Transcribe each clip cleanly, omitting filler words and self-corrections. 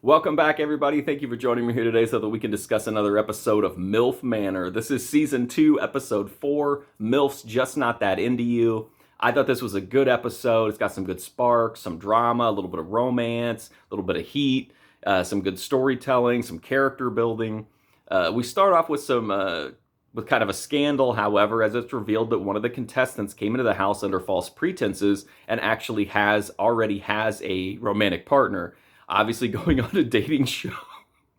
Welcome back, everybody. Thank you for joining me here today so that we can discuss another episode of MILF Manor. This is Season 2, Episode 4, MILF's Just Not That Into You. I thought this was a good episode. It's got some good sparks, some drama, a little bit of romance, a little bit of heat, some good storytelling, some character building. We start off with with kind of a scandal, however, as it's revealed that one of the contestants came into the house under false pretenses and actually already has a romantic partner. Obviously, going on a dating show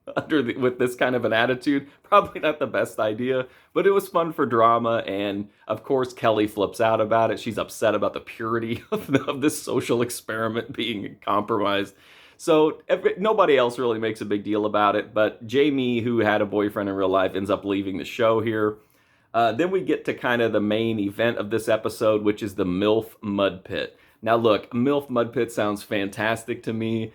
with this kind of an attitude, probably not the best idea, but it was fun for drama. And of course, Kelly flips out about it. She's upset about the purity of this social experiment being compromised. So nobody else really makes a big deal about it. But Jamie, who had a boyfriend in real life, ends up leaving the show here. Then we get to kind of the main event of this episode, which is the MILF Mud Pit. Now, look, MILF Mud Pit sounds fantastic to me.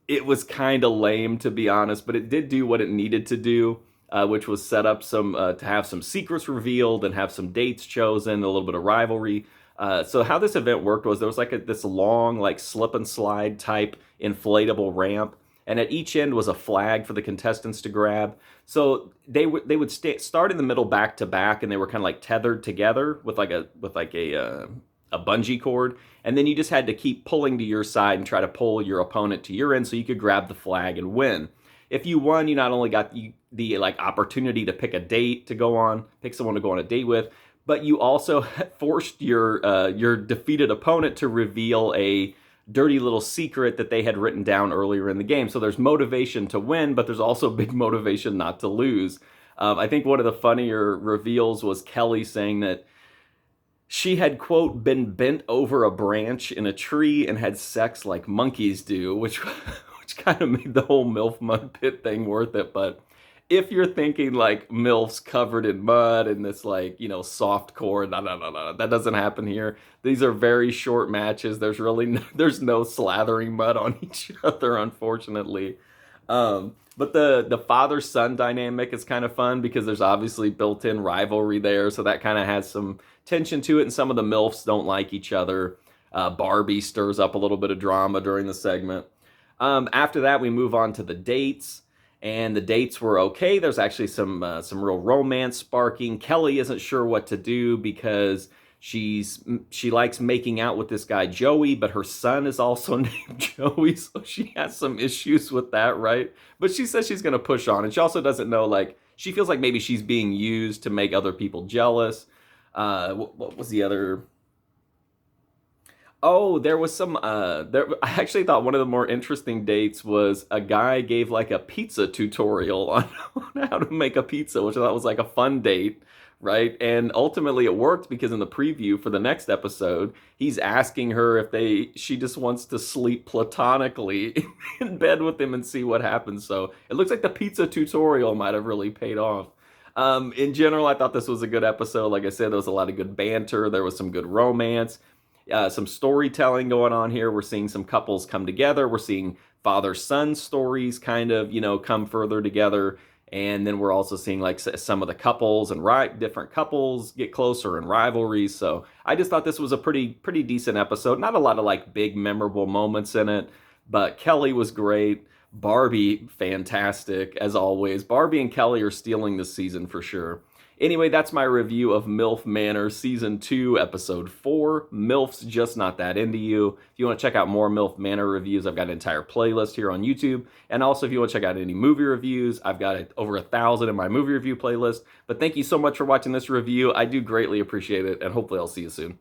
It was kind of lame, to be honest, but it did do what it needed to do, which was set up to have some secrets revealed and have some dates chosen, a little bit of rivalry. So how this event worked was there was like this long, like slip and slide type inflatable ramp, and at each end was a flag for the contestants to grab. So they would start in the middle back to back, and they were kind of like tethered together with a bungee cord, and then you just had to keep pulling to your side and try to pull your opponent to your end so you could grab the flag and win. If you won, you not only got the opportunity to pick someone to go on a date with, but you also forced your defeated opponent to reveal a dirty little secret that they had written down earlier in the game. So there's motivation to win, but there's also big motivation not to lose. I think one of the funnier reveals was Kelly saying that she had, quote, been bent over a branch in a tree and had sex like monkeys do, which kind of made the whole MILF Mud Pit thing worth it. But if you're thinking like MILFs covered in mud and this soft core, no, that doesn't happen here. These are very short matches. There's no slathering mud on each other, unfortunately. But the father-son dynamic is kind of fun because there's obviously built-in rivalry there, so that kind of has some tension to it, and some of the MILFs don't like each other. Barbie stirs up a little bit of drama during the segment. After that, we move on to the dates, and the dates were okay. There's actually some real romance sparking. Kelly isn't sure what to do because she likes making out with this guy Joey, but her son is also named Joey, so she has some issues with that, right? But she says she's going to push on, and she also doesn't know, she feels like maybe she's being used to make other people jealous. What was the other? Oh, there was I actually thought one of the more interesting dates was a guy gave like a pizza tutorial on how to make a pizza, which I thought was like a fun date, right? And ultimately it worked because in the preview for the next episode, he's asking her if she just wants to sleep platonically in bed with him and see what happens. So it looks like the pizza tutorial might have really paid off. In general, I thought this was a good episode. Like I said, there was a lot of good banter. There was some good romance, some storytelling going on here. We're seeing some couples come together. We're seeing father-son stories kind of, come further together. And then we're also seeing some of the couples and different couples get closer and rivalries. So I just thought this was a pretty decent episode. Not a lot of big memorable moments in it, but Kelly was great. Barbie, fantastic, as always. Barbie and Kelly are stealing this season for sure. Anyway, that's my review of MILF Manor, Season 2, Episode 4, MILF's Just Not That Into You. If you want to check out more MILF Manor reviews, I've got an entire playlist here on YouTube. And also, if you want to check out any movie reviews, I've got over 1,000 in my movie review playlist. But thank you so much for watching this review. I do greatly appreciate it, and hopefully I'll see you soon.